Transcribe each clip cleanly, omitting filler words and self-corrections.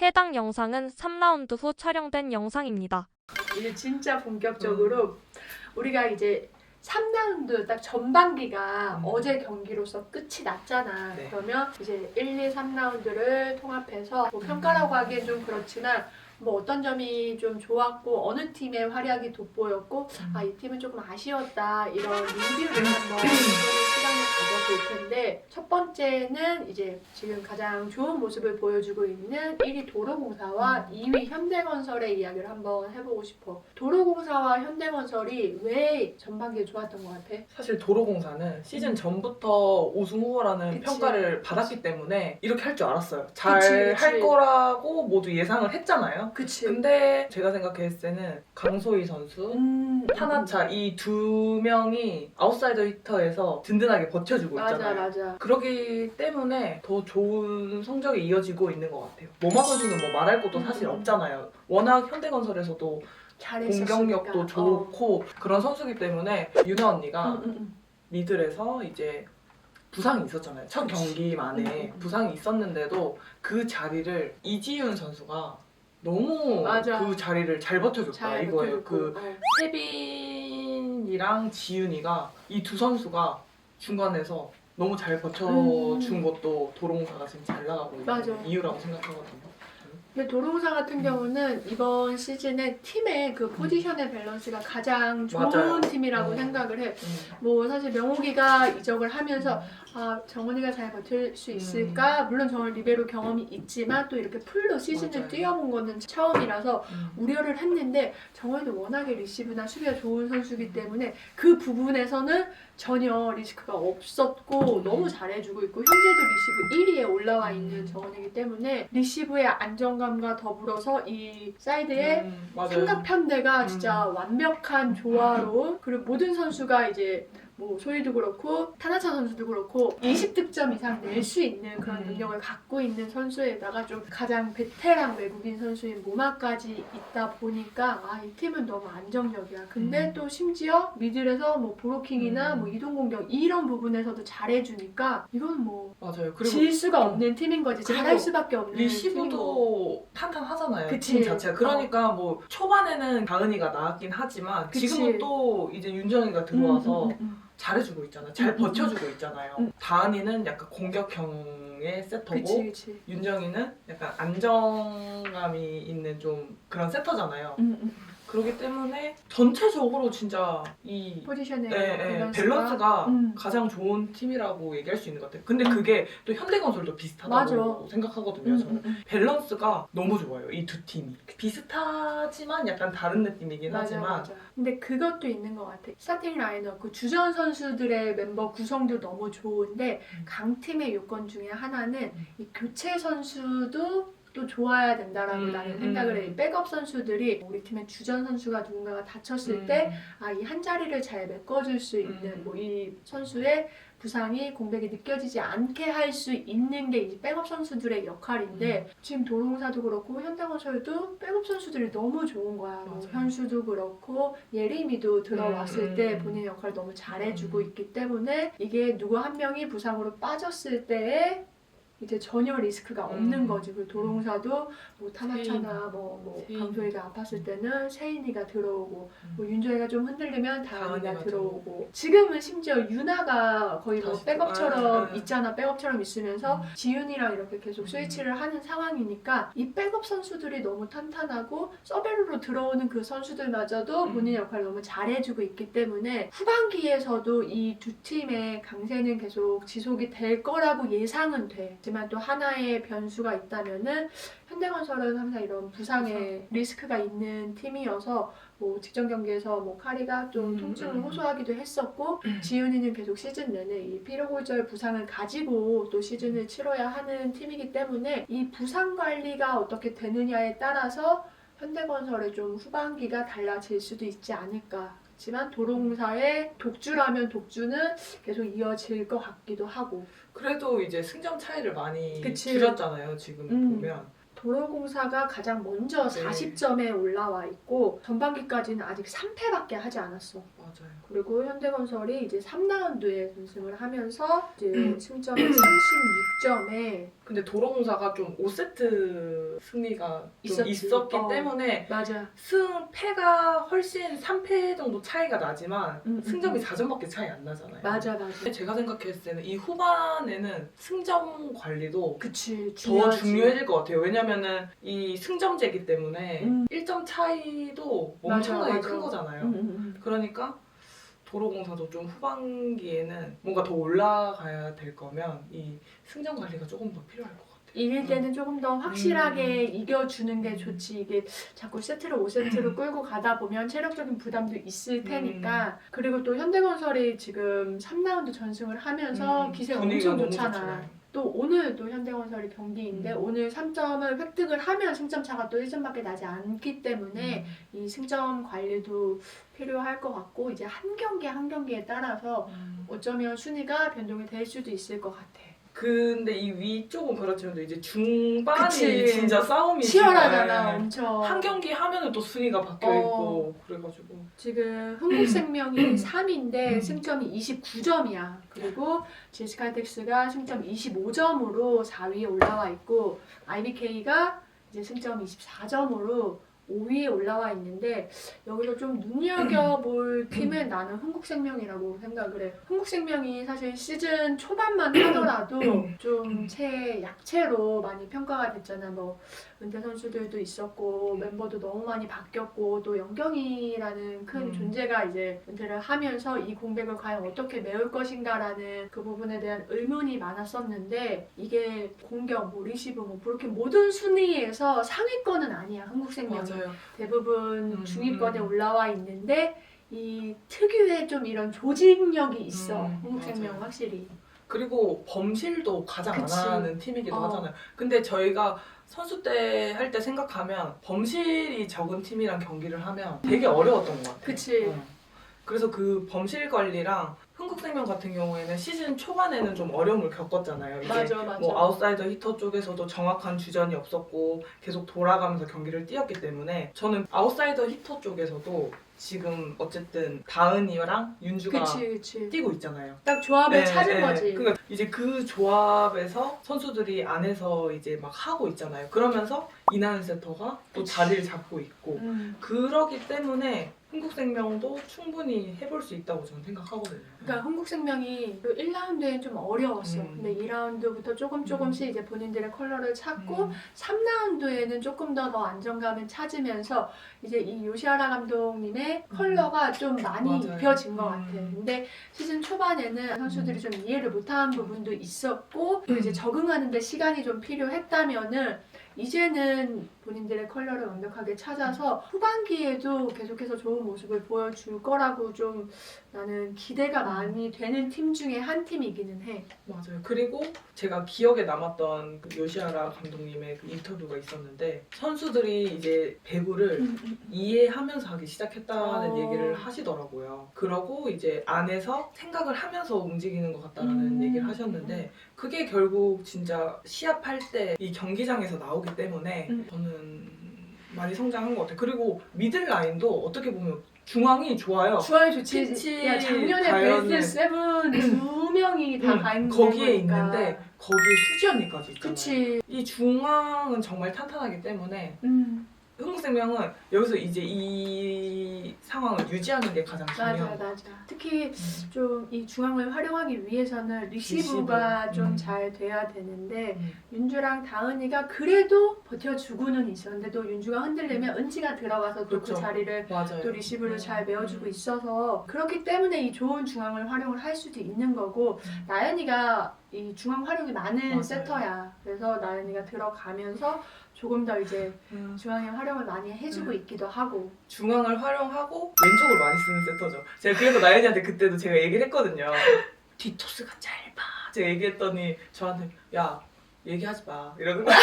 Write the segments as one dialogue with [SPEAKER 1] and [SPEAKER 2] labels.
[SPEAKER 1] 해당 영상은 3라운드 후 촬영된 영상입니다.
[SPEAKER 2] 이제 진짜 본격적으로 우리가 이제 3라운드 딱 전반기가 어제 경기로서 끝이 났잖아.
[SPEAKER 3] 네.
[SPEAKER 2] 그러면 이제 1, 2, 3라운드를 통합해서 뭐 평가라고 하기엔 좀 그렇지만 뭐 어떤 점이 좀 좋았고 어느 팀의 활약이 돋보였고 아, 이 팀은 조금 아쉬웠다 이런 리뷰를 한번 해보는 시간을 가져볼 텐데 첫 번째는 이제 지금 가장 좋은 모습을 보여주고 있는 1위 도로공사와 2위 현대건설의 이야기를 한번 해보고 싶어. 도로공사와 현대건설이 왜 전반기에 좋았던 것 같아?
[SPEAKER 3] 사실 도로공사는 시즌 전부터 우승 후보라는
[SPEAKER 2] 그치.
[SPEAKER 3] 평가를 받았기 때문에 이렇게 할 줄 알았어요. 잘
[SPEAKER 2] 그치.
[SPEAKER 3] 할 거라고 모두 예상을 했잖아요.
[SPEAKER 2] 그치.
[SPEAKER 3] 근데 제가 생각했을 때는 강소희 선수, 타나차 이 두 명이 아웃사이더 히터에서 든든하게 버텨주고
[SPEAKER 2] 맞아
[SPEAKER 3] 있잖아요.
[SPEAKER 2] 맞아.
[SPEAKER 3] 그러기 때문에 더 좋은 성적이 이어지고 있는 것 같아요. 모마 선수는 뭐 말할 것도 사실 없잖아요. 워낙 현대건설에서도
[SPEAKER 2] 잘했었으니까.
[SPEAKER 3] 공격력도 좋고 그런 선수기 때문에 유나 언니가 미들에서 이제 부상이 있었잖아요. 첫 경기 만에 부상이 있었는데도 그 자리를 이지윤 선수가 너무
[SPEAKER 2] 맞아.
[SPEAKER 3] 그 자리를 잘 버텨줬다
[SPEAKER 2] 잘
[SPEAKER 3] 이거예요.
[SPEAKER 2] 버텨줬고.
[SPEAKER 3] 그 세빈이랑 지윤이가 이 두 선수가 중간에서 너무 잘 버텨준 것도 도로공사가 지금 잘 나가고 있는
[SPEAKER 2] 맞아.
[SPEAKER 3] 이유라고 생각하거든요.
[SPEAKER 2] 근데 도로공사 같은 경우는 이번 시즌에 팀의 그 포지션의 밸런스가 가장 좋은
[SPEAKER 3] 맞아요.
[SPEAKER 2] 팀이라고 생각을 해. 뭐 사실 명옥이가 이적을 하면서 아 정원이가 잘 버틸 수 있을까? 물론 정원 리베로 경험이 있지만 또 이렇게 풀로 시즌을
[SPEAKER 3] 맞아요.
[SPEAKER 2] 뛰어본 거는 처음이라서 우려를 했는데 정원이도 워낙에 리시브나 수비가 좋은 선수이기 때문에 그 부분에서는 전혀 리스크가 없었고 너무 잘해주고 있고 현재도 리시브 1위에 올라와 있는 정원이기 때문에 리시브의 안정감과 더불어서 이 사이드의
[SPEAKER 3] 맞아요.
[SPEAKER 2] 삼각 편대가 진짜 완벽한 조화로 그리고 모든 선수가 이제 뭐 소희도 그렇고 타나차 선수도 그렇고 20득점 이상 낼 수 있는 그런 능력을 갖고 있는 선수에다가 좀 가장 베테랑 외국인 선수인 모마까지 있다 보니까 아, 이 팀은 너무 안정적이야. 근데 또 심지어 미들에서 뭐 브로킹이나 뭐 이동 공격 이런 부분에서도 잘해주니까 이건 뭐
[SPEAKER 3] 맞아요. 그리고
[SPEAKER 2] 질 수가 없는 팀인 거지.
[SPEAKER 3] 그리고
[SPEAKER 2] 잘할 수밖에 없는 팀인 거고.
[SPEAKER 3] 리시브도 탄탄하잖아요.
[SPEAKER 2] 그치.
[SPEAKER 3] 팀 자체가. 그러니까 뭐 초반에는 다은이가 나았긴 하지만
[SPEAKER 2] 그치.
[SPEAKER 3] 지금은 또 이제 윤정이가 들어와서 잘해주고 있잖아요. 잘 버텨주고 있잖아요. 다은이는 약간 공격형의 세터고
[SPEAKER 2] 그치.
[SPEAKER 3] 윤정이는 약간 안정감이 있는 좀 그런 세터잖아요. 그렇기 때문에 전체적으로 진짜 이
[SPEAKER 2] 포지션의
[SPEAKER 3] 밸런스가 가장 좋은 팀이라고 얘기할 수 있는 것 같아요. 근데 그게 또 현대건설도 비슷하다고
[SPEAKER 2] 맞아.
[SPEAKER 3] 생각하거든요. 저는 밸런스가 너무 좋아요. 이 두 팀이 비슷하지만 약간 다른 느낌이긴 하지만
[SPEAKER 2] 맞아. 근데 그것도 있는 것 같아. 스타팅 라인업 그 주전 선수들의 멤버 구성도 너무 좋은데 강팀의 요건 중에 하나는 이 교체 선수도 또 좋아야 된다라고 나는 생각을 해. 백업 선수들이 우리 팀의 주전 선수가 누군가가 다쳤을 때 아, 이 한 자리를 잘 메꿔줄 수 있는 뭐 이 선수의 부상이 공백이 느껴지지 않게 할 수 있는 게 이제 백업 선수들의 역할인데 지금 도로공사도 그렇고 현대건설도 백업 선수들이 너무 좋은 거야. 뭐
[SPEAKER 3] 맞아요.
[SPEAKER 2] 현수도 그렇고 예림이도 들어왔을 때 본인 역할을 너무 잘해주고 있기 때문에 이게 누구 한 명이 부상으로 빠졌을 때에 이제 전혀 리스크가 없는 거지. 그리고 도로공사도 뭐 타나차나 뭐 강소희가 아팠을 때는 세인이가 들어오고 뭐 윤정이가 좀 흔들리면 다은이가
[SPEAKER 3] 다은이가
[SPEAKER 2] 들어오고 지금은 심지어 유나가 거의 뭐
[SPEAKER 3] 다시
[SPEAKER 2] 백업처럼 있잖아. 백업처럼 있으면서 지윤이랑 이렇게 계속 스위치를 하는 상황이니까 이 백업 선수들이 너무 탄탄하고 서베르로 들어오는 그 선수들마저도 본인 역할을 너무 잘해주고 있기 때문에 후반기에서도 이 두 팀의 강세는 계속 지속이 될 거라고 예상은 돼. 하지만 또 하나의 변수가 있다면은 현대건설은 항상 이런 부상의 리스크가 있는 팀이어서 뭐 직전 경기에서 뭐 카리가 좀 통증을 호소하기도 했었고 지윤이는 계속 시즌 내내 이 피로골절 부상을 가지고 또 시즌을 치러야 하는 팀이기 때문에 이 부상 관리가 어떻게 되느냐에 따라서 현대건설의 좀 후반기가 달라질 수도 있지 않을까. 하지만 도로공사의 독주라면 독주는 계속 이어질 것 같기도 하고.
[SPEAKER 3] 그래도 이제 승점 차이를 많이
[SPEAKER 2] 그치.
[SPEAKER 3] 줄였잖아요. 지금 보면
[SPEAKER 2] 도로공사가 가장 먼저
[SPEAKER 3] 네.
[SPEAKER 2] 40점에 올라와 있고 전반기까지는 아직 3패밖에 하지 않았어.
[SPEAKER 3] 맞아요.
[SPEAKER 2] 그리고 현대건설이 이제 3라운드에 전승을 하면서 이제 승점이 36점에
[SPEAKER 3] 근데 도로공사가 좀 5세트 승리가 좀
[SPEAKER 2] 있었지.
[SPEAKER 3] 있었기 때문에
[SPEAKER 2] 맞아.
[SPEAKER 3] 승패가 훨씬 3패 정도 차이가 나지만 승점이 4점밖에 차이 안 나잖아요.
[SPEAKER 2] 맞아.
[SPEAKER 3] 제가 생각했을 때는 이 후반에는 승점 관리도
[SPEAKER 2] 그치.
[SPEAKER 3] 더
[SPEAKER 2] 중요하지.
[SPEAKER 3] 중요해질 것 같아요. 왜냐면은 이 승점제기 때문에 1점 차이도 엄청나게
[SPEAKER 2] 맞아.
[SPEAKER 3] 큰 거잖아요. 그러니까 도로공사도 좀 후반기에는 뭔가 더 올라가야 될 거면 이 승점 관리가 조금 더 필요할 것 같아요.
[SPEAKER 2] 이길 때는 조금 더 확실하게 이겨주는 게 좋지. 이게 자꾸 세트를 5세트로 끌고 가다 보면 체력적인 부담도 있을 테니까. 그리고 또 현대건설이 지금 3라운드 전승을 하면서 기세가
[SPEAKER 3] 분위기가
[SPEAKER 2] 엄청
[SPEAKER 3] 너무
[SPEAKER 2] 좋잖아.
[SPEAKER 3] 좋잖아요.
[SPEAKER 2] 또 오늘 또 현대건설이 경기인데 오늘 3점을 획득을 하면 승점 차가 또 1점밖에 나지 않기 때문에 이 승점 관리도 필요할 것 같고 이제 한 경기 한 경기에 따라서 어쩌면 순위가 변동이 될 수도 있을 것 같아.
[SPEAKER 3] 근데 이 위쪽은 그렇지만 또 이제 중반이
[SPEAKER 2] 그치.
[SPEAKER 3] 진짜 싸움이
[SPEAKER 2] 치열하잖아, 엄청.
[SPEAKER 3] 한 경기 하면은 또 순위가 바뀌어 있고 그래가지고
[SPEAKER 2] 지금 흥국생명이 3위인데 승점이 29점이야. 그리고 제스칼텍스가 승점 25점으로 4위에 올라와 있고 IBK가 이제 승점 24점으로 5위에 올라와 있는데 여기서 좀 눈여겨볼 팀은 나는 흥국생명이라고 생각을 해. 흥국생명이 사실 시즌 초반만 하더라도 좀 약체로 많이 평가가 됐잖아. 뭐 은퇴 선수들도 있었고 멤버도 너무 많이 바뀌었고 또 영경이라는 큰 존재가 이제 은퇴를 하면서 이 공백을 과연 어떻게 메울 것인가라는 그 부분에 대한 의문이 많았었는데 이게 공격, 뭐 리시브, 뭐 그렇게 모든 순위에서 상위권은 아니야. 흥국생명이.
[SPEAKER 3] 맞아요.
[SPEAKER 2] 대부분 중위권에 올라와 있는데 이 특유의 좀 이런 조직력이 있어. 흥국생명
[SPEAKER 3] 맞아요.
[SPEAKER 2] 확실히.
[SPEAKER 3] 그리고 범실도 가장
[SPEAKER 2] 그치.
[SPEAKER 3] 안 하는 팀이기도
[SPEAKER 2] 어.
[SPEAKER 3] 하잖아요. 근데 저희가 선수 때 할 때 생각하면 범실이 적은 팀이랑 경기를 하면 되게 어려웠던 것 같아요.
[SPEAKER 2] 그치.
[SPEAKER 3] 그래서 그 범실 관리랑 흥국생명 같은 경우에는 시즌 초반에는 좀 어려움을 겪었잖아요. 이게
[SPEAKER 2] 맞아.
[SPEAKER 3] 뭐 아웃사이더 히터 쪽에서도 정확한 주전이 없었고 계속 돌아가면서 경기를 뛰었기 때문에 저는 아웃사이더 히터 쪽에서도 지금 어쨌든 다은이랑 윤주가
[SPEAKER 2] 그치.
[SPEAKER 3] 뛰고 있잖아요.
[SPEAKER 2] 딱 조합을 찾은 거지.
[SPEAKER 3] 그러니까 이제 그 조합에서 선수들이 안에서 이제 막 하고 있잖아요. 그러면서 이나은 세터가 또
[SPEAKER 2] 그치.
[SPEAKER 3] 자리를 잡고 있고 그러기 때문에 흥국생명도 충분히 해볼 수 있다고 저는 생각하거든요.
[SPEAKER 2] 그러니까 흥국생명이 1라운드엔 좀 어려웠어.
[SPEAKER 3] 음.
[SPEAKER 2] 근데 2라운드부터 조금씩 이제 본인들의 컬러를 찾고 3라운드에는 조금 더 안정감을 찾으면서 이제 이 요시하라 감독님의 컬러가 좀 많이
[SPEAKER 3] 맞아요.
[SPEAKER 2] 입혀진 것 같아. 근데 시즌 초반에는 선수들이 좀 이해를 못한 부분도 있었고 또 이제 적응하는데 시간이 좀 필요했다면은 이제는 본인들의 컬러를 완벽하게 찾아서 후반기에도 계속해서 좋은 모습을 보여줄 거라고 좀 나는 기대가 많이 되는 팀 중에 한 팀이기는 해.
[SPEAKER 3] 맞아요. 그리고 제가 기억에 남았던 그 요시하라 감독님의 그 인터뷰가 있었는데 선수들이 이제 배구를 이해하면서 하기 시작했다는 얘기를 하시더라고요. 그러고 이제 안에서 생각을 하면서 움직이는 것 같다라는 얘기를 하셨는데 그게 결국 진짜 시합할 때 이 경기장에서 나오기 때문에 저는 많이 성장한 것 같아요. 그리고 미들 라인도 어떻게 보면 중앙이 좋아요.
[SPEAKER 2] 좋아요, 좋지.
[SPEAKER 3] 피치
[SPEAKER 2] 야, 작년에
[SPEAKER 3] 가연은-
[SPEAKER 2] 베스트 세븐 2명이 다 가 있는
[SPEAKER 3] 거기에
[SPEAKER 2] 거니까.
[SPEAKER 3] 있는데 거기에 수지 언니까지 있잖아요.
[SPEAKER 2] 그치.
[SPEAKER 3] 이 중앙은 정말 탄탄하기 때문에 흥국생명은 여기서 이제 이 상황을 유지하는 게 가장 중요해요.
[SPEAKER 2] 맞아. 특히 좀 이 중앙을 활용하기 위해서는 리시브가
[SPEAKER 3] 리시브.
[SPEAKER 2] 좀 잘 돼야 되는데 윤주랑 다은이가 그래도 버텨주고는 있었는데 또 윤주가 흔들리면 은지가 들어가서 또 그
[SPEAKER 3] 그렇죠.
[SPEAKER 2] 자리를
[SPEAKER 3] 맞아요.
[SPEAKER 2] 또 리시브를 잘 메워주고 있어서 그렇기 때문에 이 좋은 중앙을 활용을 할 수도 있는 거고 나연이가 이 중앙 활용이 많은
[SPEAKER 3] 맞아요.
[SPEAKER 2] 세터야. 그래서 나연이가 들어가면서 조금 더 이제 중앙에 활용을 많이 해주고 있기도 하고.
[SPEAKER 3] 중앙을 활용하고 왼쪽을 많이 쓰는 세터죠. 제가 그래서 나연이한테 그때도 제가 얘기를 했거든요. 뒷토스가 짧아. 제가 얘기했더니 저한테 야 얘기하지 마 이러는 거야.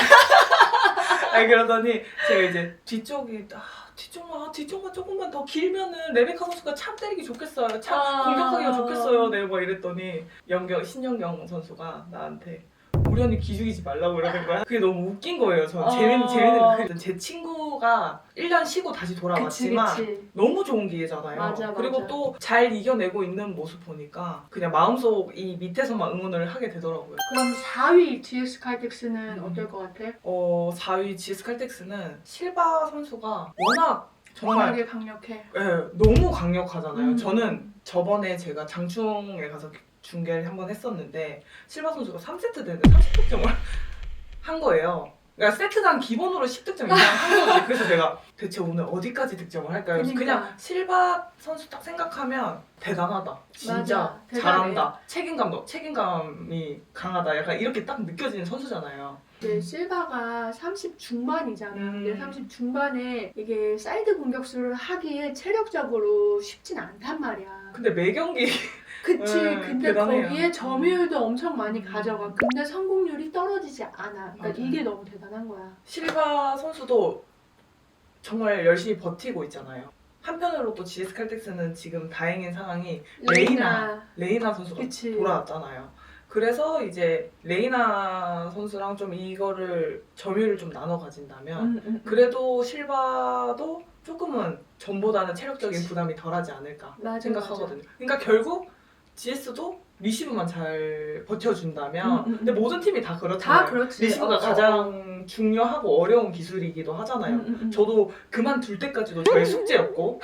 [SPEAKER 3] 아니 그러더니 제가 이제 뒤쪽만 조금만 더 길면은 레베카 선수가 참 때리기 좋겠어요. 참 공격하기가 좋겠어요. 내가 막 이랬더니 신영경 선수가 나한테 우리 언니 기죽이지 말라고 이러는 거야. 그게 너무 웃긴 거예요. 저는 재밌는 제 친구 선수가 1년 쉬고 다시 돌아왔지만
[SPEAKER 2] 그치.
[SPEAKER 3] 너무 좋은 기회잖아요.
[SPEAKER 2] 맞아,
[SPEAKER 3] 그리고
[SPEAKER 2] 맞아.
[SPEAKER 3] 또 잘 이겨내고 있는 모습 보니까 그냥 마음속 이 밑에서만 응원을 하게 되더라고요.
[SPEAKER 2] 그럼 4위 GS 칼텍스는
[SPEAKER 3] 음.
[SPEAKER 2] 어떨 것 같아?
[SPEAKER 3] 4위 GS 칼텍스는 실바 선수가 워낙 정말
[SPEAKER 2] 워낙에 강력해.
[SPEAKER 3] 예, 너무 강력하잖아요.
[SPEAKER 2] 음.
[SPEAKER 3] 저는 저번에 제가 장충에 가서 중계를 한번 했었는데 실바 선수가 3세트 되는데 30득점을 한 거예요. 그러니까 세트당 기본으로 10득점 이상 한 거지. 그래서 제가 대체 오늘 어디까지 득점을 할까요? 그래서
[SPEAKER 2] 그러니까.
[SPEAKER 3] 그냥 실바 선수 딱 생각하면 대단하다. 진짜
[SPEAKER 2] 맞아, 대단해.
[SPEAKER 3] 잘한다. 책임감이 강하다. 약간 이렇게 딱 느껴지는 선수잖아요.
[SPEAKER 2] 이제 실바가 30 중반이잖아. 근데 30 중반에 이게 사이드 공격수를 하기에 체력적으로 쉽진 않단 말이야.
[SPEAKER 3] 근데 매 경기
[SPEAKER 2] 그치. 근데
[SPEAKER 3] 대단해요.
[SPEAKER 2] 거기에 점유율도 엄청 많이 가져가. 근데 성공률이 떨어지지 않아. 그러니까
[SPEAKER 3] 맞아요.
[SPEAKER 2] 이게 너무 대단한 거야.
[SPEAKER 3] 실바 선수도 정말 열심히 버티고 있잖아요. 한편으로 또 GS 칼텍스는 지금 다행인 상황이 레이나 선수가
[SPEAKER 2] 그치.
[SPEAKER 3] 돌아왔잖아요. 그래서 이제 레이나 선수랑 좀 이거를 점유를 좀 나눠 가진다면 그래도 실바도 조금은 전보다는 체력적인
[SPEAKER 2] 그치.
[SPEAKER 3] 부담이 덜하지 않을까
[SPEAKER 2] 맞아,
[SPEAKER 3] 생각하거든요. 그러니까 결국 GS도 리시브만 잘 버텨준다면 근데 모든 팀이 다 그렇잖아요.
[SPEAKER 2] 다 그렇지.
[SPEAKER 3] 리시브가 가장 중요하고 어려운 기술이기도 하잖아요. 저도 그만둘 때까지도 저의 숙제였고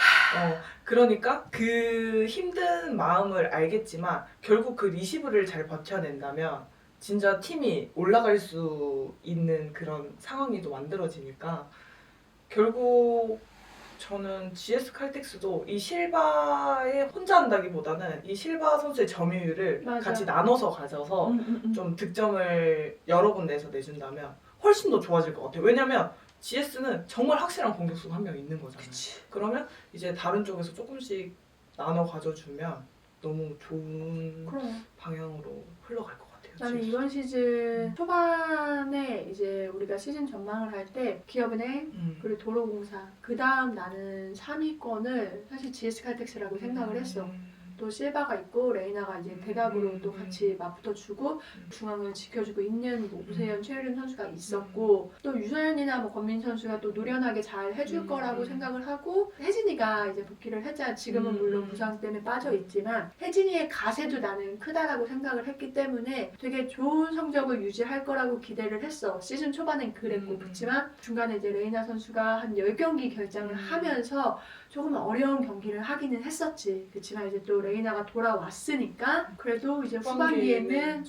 [SPEAKER 3] 그러니까 그 힘든 마음을 알겠지만 결국 그 리시브를 잘 버텨낸다면 진짜 팀이 올라갈 수 있는 그런 상황이 또 만들어지니까 결국 저는 GS 칼텍스도 이 실바에 혼자 한다기보다는 이 실바 선수의 점유율을
[SPEAKER 2] 맞아.
[SPEAKER 3] 같이 나눠서 가져서 좀 득점을 여러 군데에서 내준다면 훨씬 더 좋아질 것 같아요. 왜냐면 GS는 정말 확실한 공격수가 한 명 있는 거잖아요.
[SPEAKER 2] 그치.
[SPEAKER 3] 그러면 이제 다른 쪽에서 조금씩 나눠 가져주면 너무 좋은
[SPEAKER 2] 그럼.
[SPEAKER 3] 방향으로 흘러갈 것 같아요.
[SPEAKER 2] 나는
[SPEAKER 3] GS.
[SPEAKER 2] 이번 시즌 초반에 이제 우리가 시즌 전망을 할 때 기업은행 그리고 도로공사 그 다음 나는 3위권을 사실 GS 칼텍스라고 생각을 했어. 또 실바가 있고 레이나가 이제 대각으로 또 같이 맞붙어주고 중앙을 지켜주고 있는 뭐 우세현, 최유림 선수가 있었고 또 유서연이나 뭐 권민 선수가 또 노련하게 잘 해줄 거라고 생각을 하고 혜진이가 이제 복귀를 했잖아. 지금은 물론 부상 때문에 빠져 있지만 혜진이의 가세도 나는 크다라고 생각을 했기 때문에 되게 좋은 성적을 유지할 거라고 기대를 했어. 시즌 초반엔 그랬고 그렇지만 중간에 이제 레이나 선수가 한 10경기 결장을 하면서 조금 어려운 경기를 하기는 했었지. 그렇지만 이제 또 레이나가 돌아왔으니까 그래도 이제 후반기에는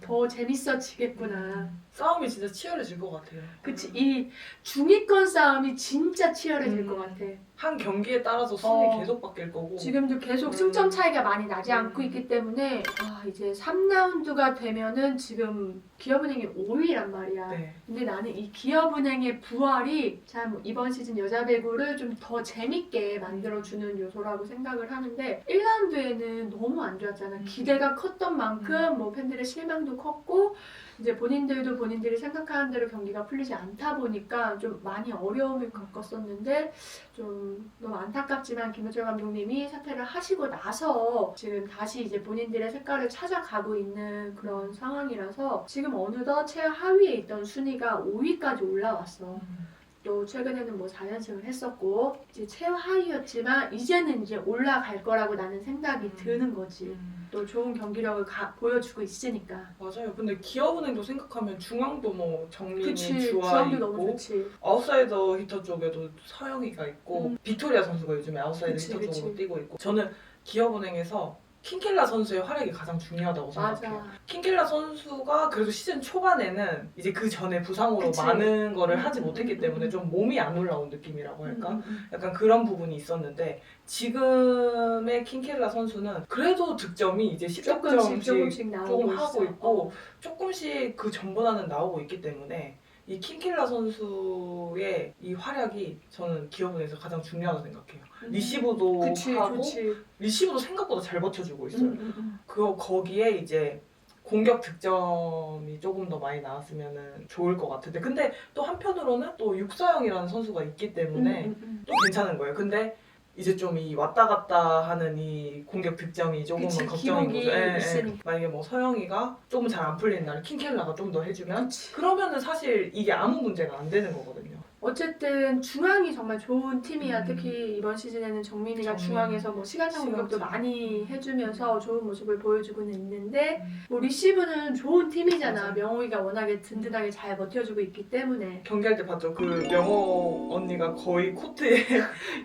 [SPEAKER 2] 더 재밌어지겠구나.
[SPEAKER 3] 싸움이 진짜 치열해질 것 같아요.
[SPEAKER 2] 그치. 이 중위권 싸움이 진짜 치열해질 것 같아.
[SPEAKER 3] 한 경기에 따라서 순위
[SPEAKER 2] 어.
[SPEAKER 3] 계속 바뀔 거고
[SPEAKER 2] 지금도 계속 승점 차이가 많이 나지 않고 있기 때문에 이제 3라운드가 되면은 지금 기업은행이 5위란 말이야.
[SPEAKER 3] 네.
[SPEAKER 2] 근데 나는 이 기업은행의 부활이 참 이번 시즌 여자 배구를 좀 더 재밌게 만들어주는 요소라고 생각을 하는데 1라운드에는 너무 안 좋았잖아. 기대가 컸던 만큼 뭐 팬들의 실망도 컸고 이제 본인들도 본인들이 생각하는 대로 경기가 풀리지 않다 보니까 좀 많이 어려움을 겪었었는데 좀 너무 안타깝지만 김효철 감독님이 사퇴를 하시고 나서 지금 다시 이제 본인들의 색깔을 찾아가고 있는 그런 상황이라서 지금 어느덧 최하위에 있던 순위가 5위까지 올라왔어. 또 최근에는 뭐 4연승을 했었고 이제 최하위였지만 이제는 이제 올라갈 거라고 나는 생각이 드는 거지. 또 좋은 경기력을 보여주고 있으니까.
[SPEAKER 3] 맞아요. 근데 기업은행도 생각하면 중앙도 뭐 정민이,
[SPEAKER 2] 그치.
[SPEAKER 3] 주아
[SPEAKER 2] 주황도
[SPEAKER 3] 있고
[SPEAKER 2] 너무 좋지.
[SPEAKER 3] 아웃사이더 히터 쪽에도 서영이가 있고 빅토리아 선수가 요즘에 아웃사이더
[SPEAKER 2] 그치,
[SPEAKER 3] 히터 쪽으로
[SPEAKER 2] 그치.
[SPEAKER 3] 뛰고 있고 저는 기업은행에서 킹켈라 선수의 활약이 가장 중요하다고 생각해요.
[SPEAKER 2] 맞아.
[SPEAKER 3] 킹켈라 선수가 그래도 시즌 초반에는 이제 그 전에 부상으로
[SPEAKER 2] 그치.
[SPEAKER 3] 많은 거를 하지 못했기 때문에 좀 몸이 안 올라온 느낌이라고 할까? 약간 그런 부분이 있었는데 지금의 킹켈라 선수는 그래도 득점이 이제 10득점씩
[SPEAKER 2] 조금씩 나오고
[SPEAKER 3] 조금
[SPEAKER 2] 있어.
[SPEAKER 3] 하고 있고 조금씩 그 전보다는 나오고 있기 때문에 이 킹켈라 선수의 이 활약이 저는 기업은행에서 가장 중요하다고 생각해요. 리시브도
[SPEAKER 2] 그치,
[SPEAKER 3] 하고
[SPEAKER 2] 좋지.
[SPEAKER 3] 리시브도 생각보다 잘 버텨주고 있어요. 거기에 이제 공격 득점이 조금 더 많이 나왔으면 좋을 것 같은데 근데 또 한편으로는 또 육서영이라는 선수가 있기 때문에 또 괜찮은 거예요. 근데 이제 좀 이 왔다 갔다 하는 이 공격 득점이 조금은
[SPEAKER 2] 그치,
[SPEAKER 3] 걱정인
[SPEAKER 2] 기복이
[SPEAKER 3] 거죠.
[SPEAKER 2] 있으니까.
[SPEAKER 3] 만약에 뭐 서영이가 조금 잘 안 풀리는 날 킹켈라가 좀 더 해주면
[SPEAKER 2] 그치.
[SPEAKER 3] 그러면은 사실 이게 아무 문제가 안 되는 거거든요.
[SPEAKER 2] 어쨌든 중앙이 정말 좋은 팀이야.
[SPEAKER 3] 음.
[SPEAKER 2] 특히 이번 시즌에는 정민이가
[SPEAKER 3] 정민.
[SPEAKER 2] 중앙에서 뭐 시간차 공격도
[SPEAKER 3] 시간차.
[SPEAKER 2] 많이 해주면서 좋은 모습을 보여주고는 있는데
[SPEAKER 3] 음.
[SPEAKER 2] 뭐 리시브는 좋은 팀이잖아.
[SPEAKER 3] 맞아.
[SPEAKER 2] 명호이가 워낙에 든든하게 잘 버텨주고 있기 때문에
[SPEAKER 3] 경기할 때 봤죠? 그 명호 언니가 거의 코트에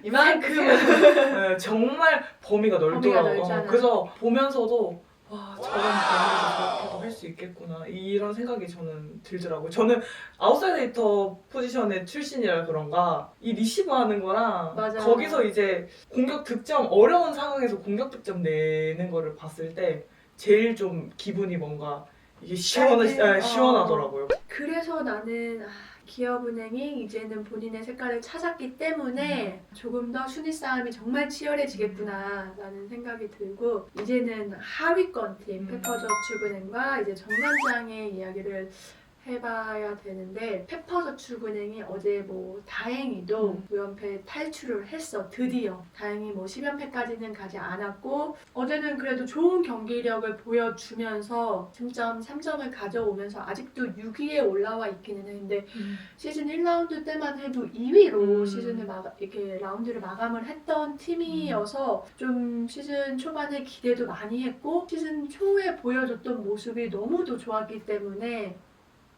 [SPEAKER 2] 이만큼
[SPEAKER 3] 네, 정말 범위가 넓더라고요.
[SPEAKER 2] 넓잖아.
[SPEAKER 3] 그래서 보면서도 와 저런 범위에서 저렇게도 할 수 있겠구나 이런 생각이 저는 들더라고요. 저는 아웃사이드 히터 포지션의 출신이라 그런가 이 리시브 하는 거랑
[SPEAKER 2] 맞아.
[SPEAKER 3] 거기서 이제 공격 득점 어려운 상황에서 공격 득점 내는 거를 봤을 때 제일 좀 기분이 뭔가 이게 시원하더라고요.
[SPEAKER 2] 그래서 나는 기업은행이 이제는 본인의 색깔을 찾았기 때문에 조금 더 순위 싸움이 정말 치열해지겠구나 라는 생각이 들고 이제는 하위권 팀 페퍼저축은행과 이제 정관장의 이야기를 해봐야 되는데 페퍼저축은행이 어제 뭐 다행히도 9연패 탈출을 했어. 드디어 다행히 뭐 10연패까지는 가지 않았고 어제는 그래도 좋은 경기력을 보여주면서 승점 3점을 가져오면서 아직도 6위에 올라와 있기는 했는데 시즌 1라운드 때만 해도 2위로 시즌을 이렇게 라운드를 마감을 했던 팀이어서 좀 시즌 초반에 기대도 많이 했고 시즌 초에 보여줬던 모습이 너무도 좋았기 때문에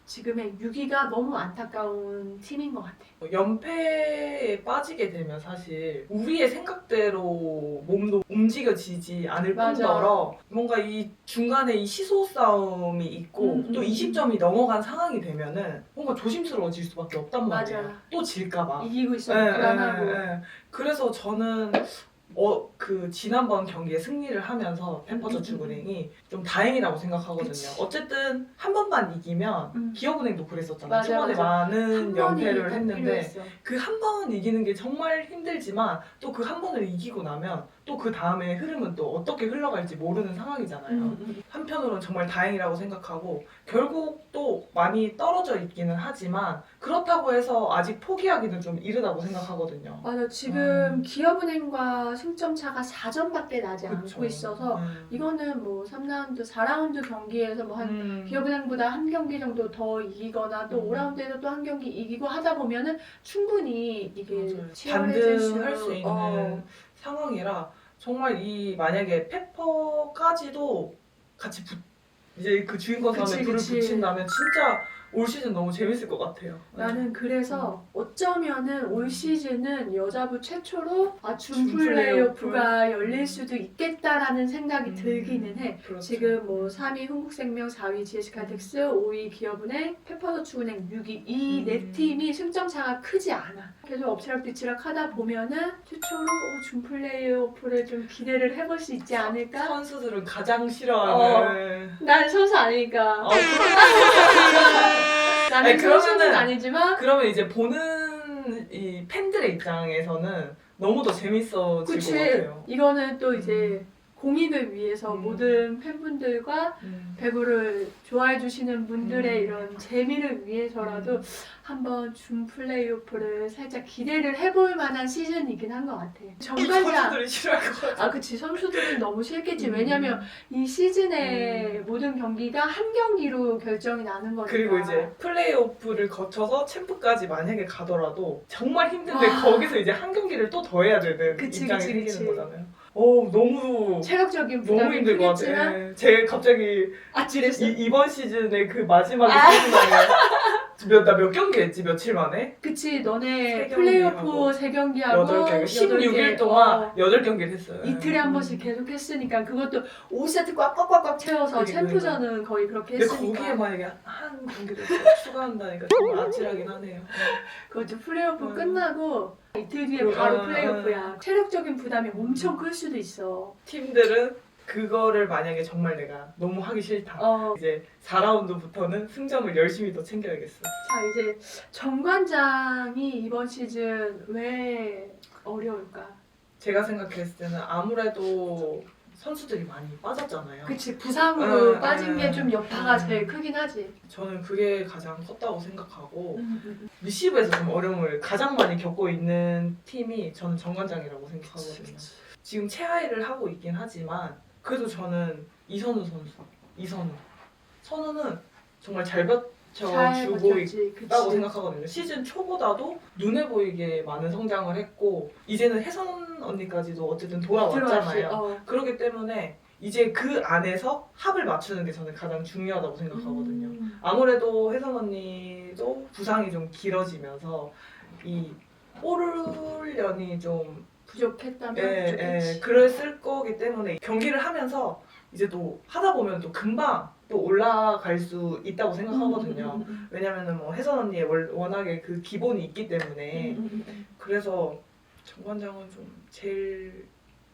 [SPEAKER 2] 지금의 6위가 너무 안타까운 팀인 것 같아.
[SPEAKER 3] 연패에 빠지게 되면 사실 우리의 생각대로 몸도 움직여지지 않을
[SPEAKER 2] 맞아.
[SPEAKER 3] 뿐더러 뭔가 이 중간에 이 시소 싸움이 있고 또 20점이 넘어간 상황이 되면은 뭔가 조심스러워질 수밖에 없단 말이에요.
[SPEAKER 2] 맞아.
[SPEAKER 3] 또 질까봐.
[SPEAKER 2] 이기고 있으면 불안하고.
[SPEAKER 3] 그래서 저는 그 지난번 경기에 승리를 하면서 페퍼저축은행이 좀 다행이라고 생각하거든요.
[SPEAKER 2] 그치.
[SPEAKER 3] 어쨌든 한 번만 이기면 기업은행도 그랬었잖아요.
[SPEAKER 2] 맞아,
[SPEAKER 3] 초반에
[SPEAKER 2] 맞아.
[SPEAKER 3] 많은 연패를 했는데
[SPEAKER 2] 필요했어.
[SPEAKER 3] 그 한 번 이기는 게 정말 힘들지만 또 그 한 번을 이기고 나면 또 그 다음에 흐름은 또 어떻게 흘러갈지 모르는 상황이잖아요. 한편으로는 정말 다행이라고 생각하고 결국 또 많이 떨어져 있기는 하지만 그렇다고 해서 아직 포기하기는 좀 이르다고 생각하거든요.
[SPEAKER 2] 맞아. 지금 기업은행과 승점 차가 4점밖에 나지 않고 있어서 이거는 뭐 3라운드, 4라운드 경기에서 뭐 한 기업은행보다 한 경기 정도 더 이기거나 또 5라운드에서 또 한 경기 이기고 하다 보면은 충분히 이게 치열해질
[SPEAKER 3] 반등할 수 있는 상황이라 정말 이 만약에 페퍼까지도 같이 이제 그 주인공 사람에 불을 붙인다면 진짜 올 시즌 너무 재밌을 것 같아요.
[SPEAKER 2] 나는 그래서 어쩌면은 올 시즌은 여자부 최초로 준
[SPEAKER 3] 준
[SPEAKER 2] 플레이오프가 열릴 수도 있겠다라는 생각이 들기는 해.
[SPEAKER 3] 그렇죠.
[SPEAKER 2] 지금 뭐 3위 흥국생명, 4위 GS칼텍스, 5위 기업은행, 페퍼저축은행 6위 이 네 팀이 승점 차가 크지 않아. 계속 엎치락뒤치락 하다 보면은 최초로 준 플레이오프를 좀 기대를 해볼 수 있지 않을까?
[SPEAKER 3] 선수들은 가장 싫어하는
[SPEAKER 2] 난 선수 아니니까. 나는
[SPEAKER 3] 아니,
[SPEAKER 2] 선수는 아니지만
[SPEAKER 3] 그러면 이제 보는 이 팬들의 입장에서는 너무 더 재밌어질
[SPEAKER 2] 그치.
[SPEAKER 3] 것 같아요.
[SPEAKER 2] 이거는 또 이제 공익을 위해서 모든 팬분들과 배구를 좋아해 주시는 분들의 이런 재미를 위해서라도 한번 준 플레이오프를 살짝 기대를 해볼 만한 시즌이긴 한 것 같아. 정관장
[SPEAKER 3] 선수들이 싫어할 것 같아.
[SPEAKER 2] 그치. 선수들은 너무 싫겠지. 왜냐면 이 시즌의 모든 경기가 한 경기로 결정이 나는 거니까.
[SPEAKER 3] 그리고 이제 플레이오프를 거쳐서 챔프까지 만약에 가더라도 정말 힘든데 거기서 이제 한 경기를 또 더 해야 되는
[SPEAKER 2] 그치,
[SPEAKER 3] 입장이
[SPEAKER 2] 그치, 그치.
[SPEAKER 3] 생기는 거잖아요. 너무
[SPEAKER 2] 체력적인
[SPEAKER 3] 너무
[SPEAKER 2] 부담이
[SPEAKER 3] 힘들 것
[SPEAKER 2] 크겠지만
[SPEAKER 3] 같아. 제가 갑자기
[SPEAKER 2] 아찔했어.
[SPEAKER 3] 이번 시즌의 그 마지막에 생각나요. 나 몇 경기 했지? 며칠 만에?
[SPEAKER 2] 그치. 너네
[SPEAKER 3] 세
[SPEAKER 2] 플레이오프
[SPEAKER 3] 경기하고
[SPEAKER 2] 3경기하고
[SPEAKER 3] 8경기 16일 동안 8경기를 했어요.
[SPEAKER 2] 이틀에 한 번씩 계속 했으니까 그것도 5세트 꽉꽉꽉꽉 채워서
[SPEAKER 3] 그리고
[SPEAKER 2] 챔프전은 거의 그렇게
[SPEAKER 3] 근데
[SPEAKER 2] 했으니까
[SPEAKER 3] 거기에 만약에 한 경기를 더 추가한다니까 정말 아찔하긴 하네요.
[SPEAKER 2] 그것도 플레이오프 끝나고 이틀 뒤에
[SPEAKER 3] 그리고,
[SPEAKER 2] 바로 플레이오프야. 체력적인 부담이 엄청 클 수도 있어.
[SPEAKER 3] 팀들은 그거를 만약에 정말 내가 너무 하기 싫다. 이제 4라운드부터는 승점을 열심히 더 챙겨야겠어.
[SPEAKER 2] 자 이제 정관장이 이번 시즌 왜 어려울까?
[SPEAKER 3] 제가 생각했을 때는 아무래도 선수들이 많이 빠졌잖아요.
[SPEAKER 2] 그치. 부상으로
[SPEAKER 3] 응,
[SPEAKER 2] 빠진 게 좀 여파가
[SPEAKER 3] 응.
[SPEAKER 2] 제일 크긴 하지.
[SPEAKER 3] 저는 그게 가장 컸다고 생각하고 리시브에서 좀 어려움을 가장 많이 겪고 있는 팀이 저는 정관장이라고 생각하거든요. 지금 최하위를 하고 있긴 하지만 그래도 저는 이선우 선수, 선우는 정말 잘 받쳐주고
[SPEAKER 2] 버텼지.
[SPEAKER 3] 있다고
[SPEAKER 2] 그치.
[SPEAKER 3] 생각하거든요. 시즌 초보다도 눈에 보이게 많은 성장을 했고 이제는 혜선 언니까지도 어쨌든 돌아왔잖아요.
[SPEAKER 2] 들어왔지.
[SPEAKER 3] 그렇기 때문에 이제 그 안에서 합을 맞추는 게 저는 가장 중요하다고 생각하거든요. 아무래도 혜선 언니도 부상이 좀 길어지면서 이 볼훈련이 좀
[SPEAKER 2] 부족했다면
[SPEAKER 3] 예,
[SPEAKER 2] 부족했지.
[SPEAKER 3] 그랬을 거기 때문에 경기를 하면서 이제 또 하다 보면 또 금방 또 올라갈 수 있다고 생각하거든요. 왜냐면은 뭐 혜선 언니의 워낙에 그 기본이 있기 때문에 그래서 정관장은 좀 제일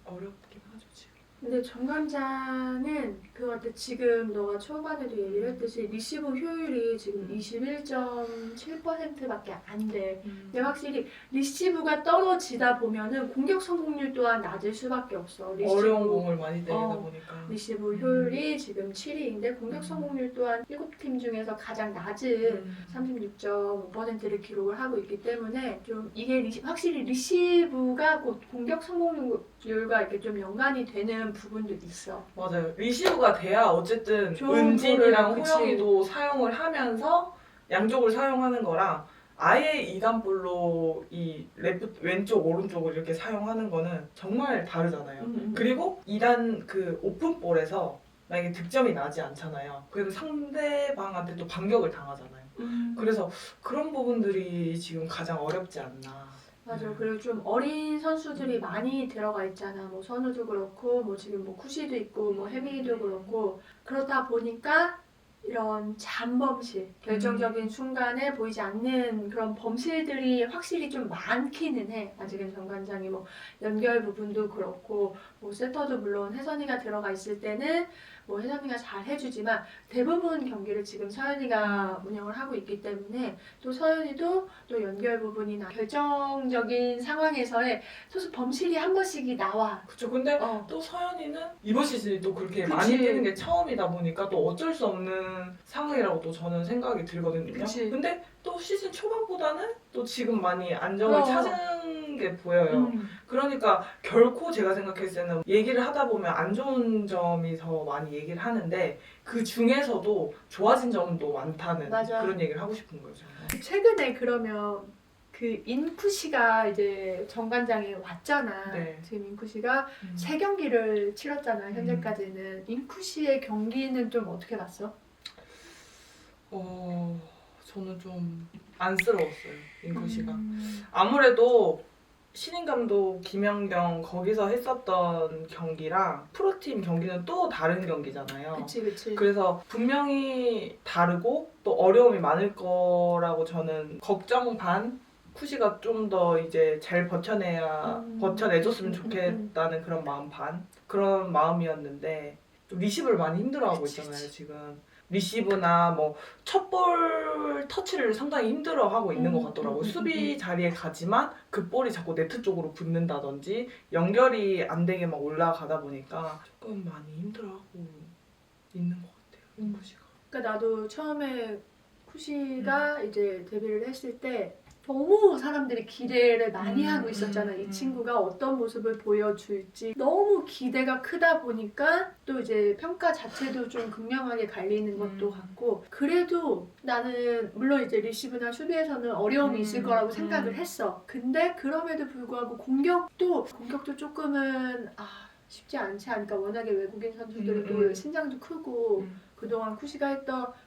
[SPEAKER 3] 어렵긴 하죠 지금.
[SPEAKER 2] 근데 정관장은 그거 같아. 지금 너가 초반에도 얘기를 했듯이 리시브 효율이 지금 21.7%밖에 안 돼. 근데 확실히 리시브가 떨어지다 보면은 공격 성공률 또한 낮을 수밖에 없어.
[SPEAKER 3] 어려운 공을 많이 때리다
[SPEAKER 2] 어,
[SPEAKER 3] 보니까.
[SPEAKER 2] 리시브 효율이 지금 7위인데 공격 성공률 또한 7팀 중에서 가장 낮은 36.5%를 기록을 하고 있기 때문에 좀 이게 확실히 리시브가 곧 공격 성공률과 이렇게 좀 연관이 되는 부분도 있어.
[SPEAKER 3] 맞아요. 리시브가 돼야 어쨌든
[SPEAKER 2] 좋은
[SPEAKER 3] 은진이랑
[SPEAKER 2] 볼을,
[SPEAKER 3] 호영이도 사용을 하면서 양쪽을 사용하는 거랑 아예 2단볼로 이 왼쪽 오른쪽을 이렇게 사용하는 거는 정말 다르잖아요. 그리고 2단 그 오픈볼에서 만약에 득점이 나지 않잖아요. 그래도 상대방한테 또 반격을 당하잖아요. 그래서 그런 부분들이 지금 가장 어렵지 않나.
[SPEAKER 2] 맞아. 그리고 좀 어린 선수들이 많이 들어가 있잖아. 뭐 선우도 그렇고, 뭐 지금 뭐 쿠시도 있고, 뭐 혜민이도 그렇고. 그러다 보니까 이런 잔범실, 결정적인 순간에 보이지 않는 그런 범실들이 확실히 좀 많기는 해. 아직은 정관장이 뭐 연결 부분도 그렇고, 뭐 세터도 물론 혜선이가 들어가 있을 때는 뭐 혜선이가 잘 해주지만 대부분 경기를 지금 서연이가 운영을 하고 있기 때문에 또 서연이도 또 연결 부분이나 결정적인 상황에서의 소수 범실이 한 번씩이 나와.
[SPEAKER 3] 그쵸. 근데
[SPEAKER 2] 어.
[SPEAKER 3] 또 서연이는 이번 시즌이 또 그렇게
[SPEAKER 2] 그치.
[SPEAKER 3] 많이 뛰는 게 처음이다 보니까 또 어쩔 수 없는 상황이라고 또 저는 생각이 들거든요.
[SPEAKER 2] 그치.
[SPEAKER 3] 근데 또 시즌 초반보다는 또 지금 많이 안정을
[SPEAKER 2] 그럼.
[SPEAKER 3] 찾은 게 보여요. 그러니까 결코 제가 생각했을 때는 얘기를 하다 보면 안 좋은 점이 더 많이 얘기를 하는데 그 중에서도 좋아진 점도 많다는
[SPEAKER 2] 맞아.
[SPEAKER 3] 그런 얘기를 하고 싶은 거죠.
[SPEAKER 2] 최근에 그러면 그 인쿠 씨가 이제 정관장에 왔잖아.
[SPEAKER 3] 네.
[SPEAKER 2] 지금 인쿠 씨가 세 경기를 치렀잖아. 현재까지는.
[SPEAKER 3] 음.
[SPEAKER 2] 인쿠 씨의 경기는 좀 어떻게 봤어?
[SPEAKER 3] 저는 좀 안쓰러웠어요. 인구 씨가.
[SPEAKER 2] 음.
[SPEAKER 3] 아무래도 신인 감독 김연경 거기서 했었던 경기랑 프로팀 경기는 또 다른 경기잖아요.
[SPEAKER 2] 그치.
[SPEAKER 3] 그래서 분명히 다르고 또 어려움이 많을 거라고 저는 걱정 반 쿠시가 좀 더 이제 잘 버텨내줬으면 좋겠다는 그런 마음 반 그런 마음이었는데 좀 리시브를 많이 힘들어하고 있잖아요 지금. 리시브나 뭐 첫 볼 터치를 상당히 힘들어하고 있는 것 같더라고요. 수비 자리에 가지만 그 볼이 자꾸 네트 쪽으로 붙는다든지 연결이 안 되게 막 올라가다 보니까 조금 많이 힘들어하고 있는 것 같아요. 쿠시가.
[SPEAKER 2] 그러니까 나도 처음에 쿠시가 이제 데뷔를 했을 때 너무 사람들이 기대를 많이 하고 있었잖아. 이 친구가 어떤 모습을 보여줄지 너무 기대가 크다 보니까 또 이제 평가 자체도 좀 극명하게 갈리는 것도 같고 그래도 나는 물론 이제 리시브나 수비에서는 어려움이 있을 거라고 생각을 했어. 근데 그럼에도 불구하고 공격도 조금은 쉽지 않지 않으니까 워낙에 외국인 선수들도 신장도 크고 그동안 쿠시가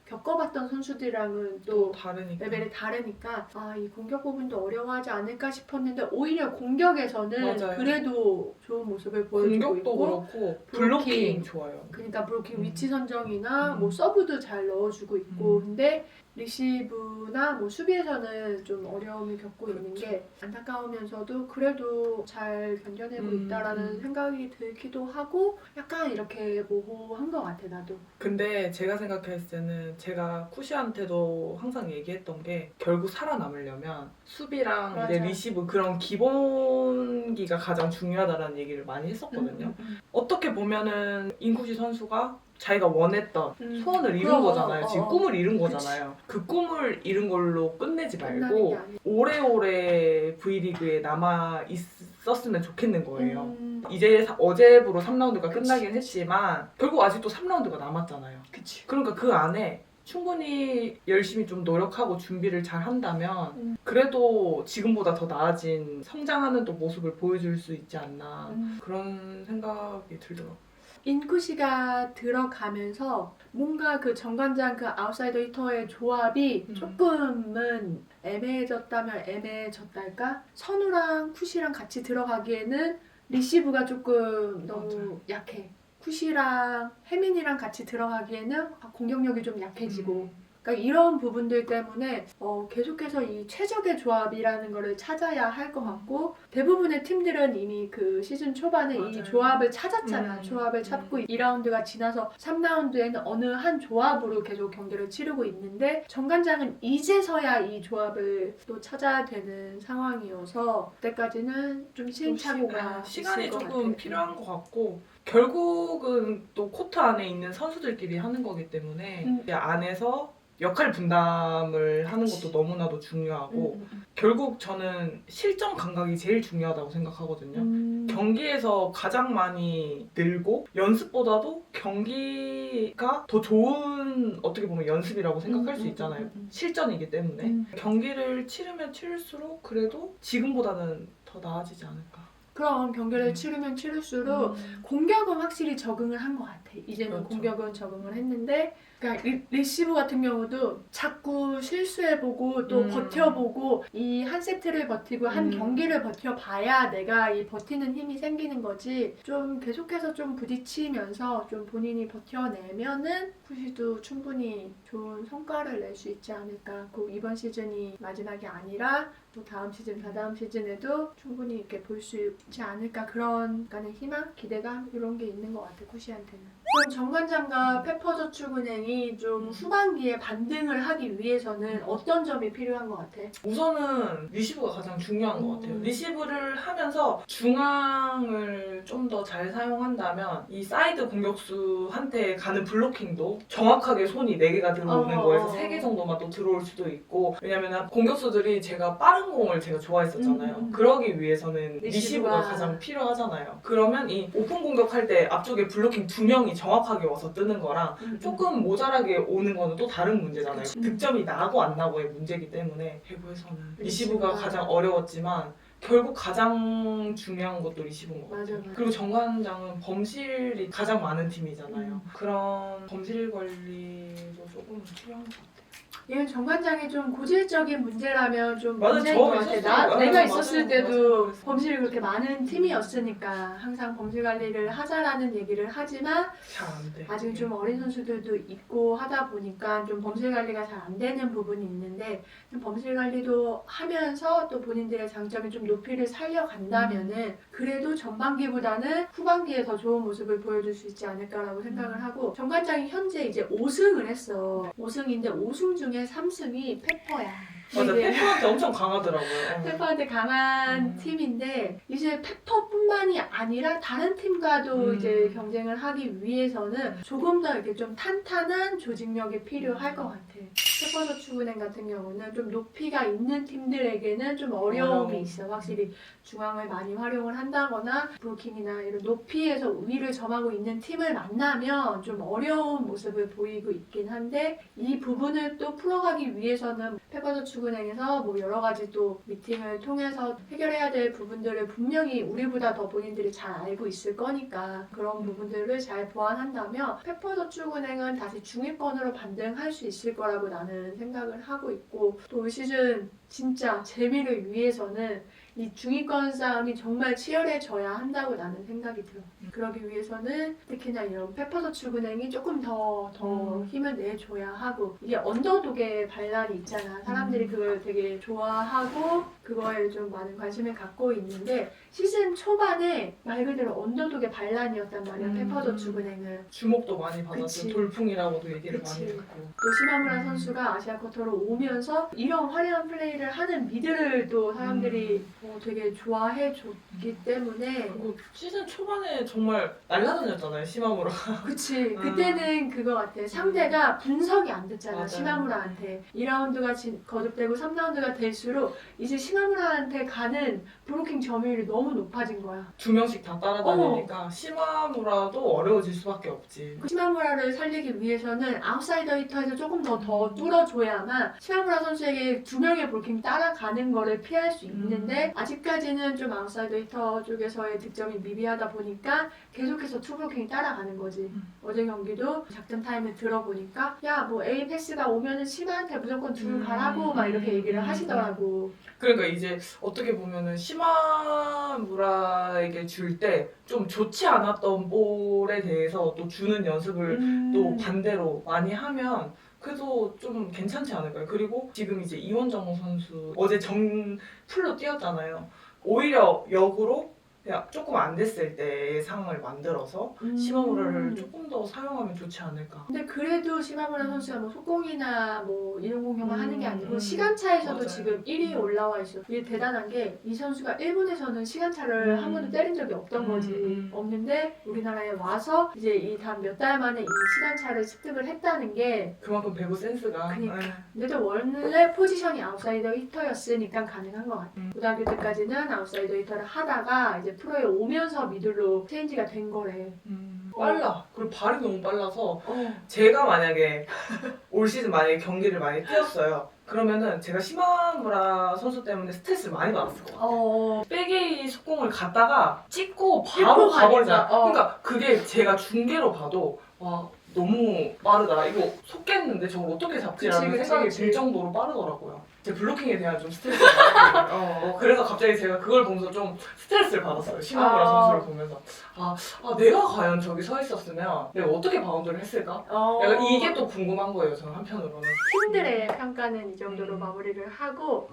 [SPEAKER 2] 겪어봤던 선수들이랑은 또
[SPEAKER 3] 다르니까.
[SPEAKER 2] 레벨이 다르니까 이 공격 부분도 어려워하지 않을까 싶었는데 오히려 공격에서는
[SPEAKER 3] 맞아요.
[SPEAKER 2] 그래도 좋은 모습을 보여주고
[SPEAKER 3] 공격도
[SPEAKER 2] 있고
[SPEAKER 3] 그렇고 블로킹 좋아요.
[SPEAKER 2] 그러니까 브로킹 위치 선정이나
[SPEAKER 3] 음.
[SPEAKER 2] 뭐 서브도 잘 넣어주고 있고 근데 리시브나 뭐 수비에서는 좀 어려움을 겪고 있는 게 안타까우면서도 그래도 잘 견뎌내고 있다라는 생각이 들기도 하고 약간 이렇게 모호한 것 같아 나도.
[SPEAKER 3] 근데 제가 생각했을 때는 제가 쿠시한테도 항상 얘기했던 게 결국 살아남으려면 수비랑
[SPEAKER 2] 맞아.
[SPEAKER 3] 이제 리시브 그런 기본기가 가장 중요하다는 얘기를 많이 했었거든요. 어떻게 보면은 인쿠시 선수가 자기가 원했던 소원을 이룬
[SPEAKER 2] 그럼,
[SPEAKER 3] 거잖아요. 지금 꿈을 이룬
[SPEAKER 2] 그치.
[SPEAKER 3] 거잖아요. 그 꿈을 이룬 걸로 끝내지
[SPEAKER 2] 끝나는
[SPEAKER 3] 말고
[SPEAKER 2] 게 아니야.
[SPEAKER 3] 오래오래 V리그에 남아 있었으면 좋겠는 거예요.
[SPEAKER 2] 음.
[SPEAKER 3] 이제 어제부로 3라운드가
[SPEAKER 2] 그치.
[SPEAKER 3] 끝나긴 했지만 결국 아직도 3라운드가 남았잖아요.
[SPEAKER 2] 그치.
[SPEAKER 3] 그러니까 그 안에 충분히 열심히 좀 노력하고 준비를 잘 한다면 그래도 지금보다 더 나아진 성장하는 또 모습을 보여줄 수 있지 않나 그런 생각이 들더라고요.
[SPEAKER 2] 인쿠시가 들어가면서 뭔가 그 정관장 그 아웃사이더 히터의 조합이 조금은 애매해졌다면 애매해졌달까? 선우랑 쿠시랑 같이 들어가기에는 리시브가 조금 너무
[SPEAKER 3] 맞아요.
[SPEAKER 2] 약해. 쿠시랑 혜민이랑 같이 들어가기에는 공격력이 좀 약해지고 그러니까 이런 부분들 때문에 계속해서 이 최적의 조합이라는 거를 찾아야 할 것 같고 대부분의 팀들은 이미 그 시즌 초반에 이
[SPEAKER 3] 맞아요.
[SPEAKER 2] 조합을 찾았잖아. 조합을 찾고 2라운드가 지나서 3라운드에는 어느 한 조합으로 계속 경기를 치르고 있는데 정관장은 이제서야 이 조합을 또 찾아야 되는 상황이어서 그때까지는 좀 시행착오가
[SPEAKER 3] 시간이
[SPEAKER 2] 있을 것
[SPEAKER 3] 조금
[SPEAKER 2] 같아.
[SPEAKER 3] 필요한 것 같고 결국은 또 코트 안에 있는 선수들끼리 하는 거기 때문에 이 안에서 역할 분담을 하는 것도 너무나도 중요하고 결국 저는 실전 감각이 제일 중요하다고 생각하거든요. 경기에서 가장 많이 늘고 연습보다도 경기가 더 좋은 어떻게 보면 연습이라고 생각할 수 있잖아요. 실전이기 때문에 경기를 치르면 치를수록 그래도 지금보다는 더 나아지지 않을까.
[SPEAKER 2] 그럼 경기를 치르면 치를수록 공격은 확실히 적응을 한 것 같아. 이제는
[SPEAKER 3] 그렇죠.
[SPEAKER 2] 공격은 적응을 했는데 그러니까 리시브 같은 경우도 자꾸 실수해보고 또 버텨보고 이 한 세트를 버티고 한 경기를 버텨봐야 내가 이 버티는 힘이 생기는 거지. 좀 계속해서 좀 부딪히면서 좀 본인이 버텨내면은 쿠시도 충분히 좋은 성과를 낼 수 있지 않을까. 꼭 이번 시즌이 마지막이 아니라 또 다음 시즌, 다다음 시즌에도 충분히 이렇게 볼 수 있지 않을까. 그런 약간의 희망, 기대감 이런 게 있는 것 같아, 쿠시한테는. 그럼 정관장과 페퍼저축은행이 좀 후반기에 반등을 하기 위해서는 어떤 점이 필요한 것 같아?
[SPEAKER 3] 우선은 리시브가 가장 중요한 것 같아요. 리시브를 하면서 중앙을 좀 더 잘 사용한다면 이 사이드 공격수한테 가는 블로킹도 정확하게 손이 4개가 들어오는 거에서 3개 정도만 또 들어올 수도 있고 왜냐면 공격수들이 제가 빠른 공을 제가 좋아했었잖아요. 그러기 위해서는 리시브가 가장 필요하잖아요. 그러면 이 오픈 공격할 때 앞쪽에 블로킹 2명이 정확하게 와서 뜨는 거랑 조금 모자라게 오는 거는 또 다른 문제잖아요. 득점이 나고 안 나고의 문제이기 때문에 배구에서는 리시브가 가장 어려웠지만 결국 가장 중요한 것도 리시브인 것 같아요.
[SPEAKER 2] 맞아.
[SPEAKER 3] 그리고 정관장은 범실이 가장 많은 팀이잖아요. 그런 범실 관리도 조금 필요한 것 같아요.
[SPEAKER 2] 얘는 정관장이 좀 고질적인 문제라면 좀
[SPEAKER 3] 맞아,
[SPEAKER 2] 문제인
[SPEAKER 3] 저
[SPEAKER 2] 것 같아.
[SPEAKER 3] 있었어요.
[SPEAKER 2] 내가
[SPEAKER 3] 맞아요,
[SPEAKER 2] 있었을
[SPEAKER 3] 맞아요,
[SPEAKER 2] 때도
[SPEAKER 3] 맞아요.
[SPEAKER 2] 범실이 그렇게 많은 팀이었으니까 항상 범실 관리를 하자라는 얘기를 하지만
[SPEAKER 3] 잘 안 돼.
[SPEAKER 2] 아직 좀 어린 선수들도 있고 하다 보니까 좀 범실 관리가 잘 안 되는 부분이 있는데 좀 범실 관리도 하면서 또 본인들의 장점을 좀 높이를 살려간다면은 그래도 전반기보다는 후반기에 더 좋은 모습을 보여줄 수 있지 않을까라고 생각을 하고 정관장이 현재 이제 5승을 했어. 5승인데 5승 중에 3승이 페퍼야.
[SPEAKER 3] 맞아,
[SPEAKER 2] 이게
[SPEAKER 3] 페퍼한테 엄청 강하더라고요.
[SPEAKER 2] 페퍼한테 강한 팀인데 이제 페퍼뿐만이 아니라 다른 팀과도 이제 경쟁을 하기 위해서는 조금 더 이렇게 좀 탄탄한 조직력이 필요할 것 같아. 페퍼저축은행 같은 경우는 좀 높이가 있는 팀들에게는 좀 어려움이 있어. 확실히 중앙을 많이 활용을 한다거나 브루킹이나 이런 높이에서 우위를 점하고 있는 팀을 만나면 좀 어려운 모습을 보이고 있긴 한데 이 부분을 또 풀어가기 위해서는 페퍼저축은행에서 뭐 여러 가지 또 미팅을 통해서 해결해야 될 부분들을 분명히 우리보다 더 본인들이 잘 알고 있을 거니까 그런 부분들을 잘 보완한다면 페퍼저축은행은 다시 중위권으로 반등할 수 있을 거라고 나는 생각을 하고 있고 또 올 시즌 진짜 재미를 위해서는 이 중위권 싸움이 정말 치열해져야 한다고 나는 생각이 들어. 그러기 위해서는 특히나 이런 페퍼저축은행이 조금 더 힘을 내줘야 하고 이게 언더독의 반란이 있잖아. 사람들이 그걸 되게 좋아하고 그거에 좀 많은 관심을 갖고 있는데 시즌 초반에 말 그대로 언더독의 반란이었단 말이야. 페퍼저축은행은.
[SPEAKER 3] 주목도 많이 받았죠.
[SPEAKER 2] 그치.
[SPEAKER 3] 돌풍이라고도 얘기를
[SPEAKER 2] 그치.
[SPEAKER 3] 많이 듣고.
[SPEAKER 2] 또 시마무라 선수가 아시아 쿼터로 오면서 이런 화려한 플레이를 하는 미드를 또 사람들이 되게 좋아해 줬기 때문에
[SPEAKER 3] 그리고 시즌 초반에 정말 날라다녔잖아요, 시마무라가.
[SPEAKER 2] 그치 그때는 그거 같아. 상대가 분석이 안 됐잖아.
[SPEAKER 3] 맞아요.
[SPEAKER 2] 시마무라한테 2라운드가 거듭되고 3라운드가 될수록 이제 시마무라한테 가는 브로킹 점유율이 너무 높아진 거야.
[SPEAKER 3] 2명씩 다 따라다니니까 시마무라도 어려워질 수밖에 없지.
[SPEAKER 2] 시마무라를 살리기 위해서는 아웃사이더 히터에서 조금 더 뚫어줘야만 시마무라 선수에게 2명의 브로킹 따라가는 거를 피할 수 있는데 아직까지는 좀 아웃사이더 히터 쪽에서의 득점이 미비하다 보니까 계속해서 투브로킹이 따라가는 거지. 어제 경기도 작전 타임에 들어보니까 야 뭐 A 패스가 오면은 시마한테 무조건 둘 가라고 막 이렇게 얘기를 하시더라고.
[SPEAKER 3] 그러니까 이제 어떻게 보면은 시마무라에게 줄 때 좀 좋지 않았던 볼에 대해서 또 주는 연습을 또 반대로 많이 하면 그래도 좀 괜찮지 않을까요? 그리고 지금 이제 이원정 선수 어제 풀로 뛰었잖아요. 오히려 역으로 그냥 조금 안 됐을 때의 상황을 만들어서 시마무라를 조금 더 사용하면 좋지 않을까.
[SPEAKER 2] 근데 그래도 시마무라 선수가 뭐 속공이나 뭐 이런 공격만 하는 게 아니고
[SPEAKER 3] 음.
[SPEAKER 2] 시간차에서도
[SPEAKER 3] 맞아요.
[SPEAKER 2] 지금 1위에 올라와 있어. 이게 대단한 게 이 선수가 일본에서는 시간차를 한 번도 때린 적이 없던 거지. 없는데 우리나라에 와서 이제 이 단 몇 달 만에 이 시간차를 습득을 했다는 게
[SPEAKER 3] 그만큼 배구 센스가.
[SPEAKER 2] 그니까.
[SPEAKER 3] 네.
[SPEAKER 2] 근데도 원래 포지션이 아웃사이더 히터였으니까 가능한 것 같아. 고등학교 때까지는 아웃사이더 히터를 하다가 이제 프로에 오면서 미들로 체인지가 된 거래.
[SPEAKER 3] 빨라. 그리고 발이 너무 빨라서
[SPEAKER 2] 어.
[SPEAKER 3] 제가 만약에 올 시즌 만약에 경기를 많이 뛰었어요. 그러면은 제가 시마무라 선수 때문에 스트레스를 많이 받았을 것 같아요. 백이 속공을 갔다가 찍고 바로
[SPEAKER 2] 찍고
[SPEAKER 3] 가버리잖아.
[SPEAKER 2] 가니까,
[SPEAKER 3] 그러니까 그게 제가 중계로 봐도 와 너무 빠르다. 이거 속겠는데 저걸 어떻게 잡지라는
[SPEAKER 2] 그치,
[SPEAKER 3] 생각이
[SPEAKER 2] 그치.
[SPEAKER 3] 들 정도로 빠르더라고요. 제 블로킹에 대한 좀 스트레스가 많이 그래서 갑자기 제가 그걸 보면서 좀 스트레스를 받았어요. 시마무라 선수를 보면서 내가 과연 저기 서 있었으면 내가 어떻게 바운드를 했을까? 약간 이게 또 궁금한 거예요. 저는 한편으로는.
[SPEAKER 2] 팀들의 평가는 이 정도로
[SPEAKER 3] 음.
[SPEAKER 2] 마무리를 하고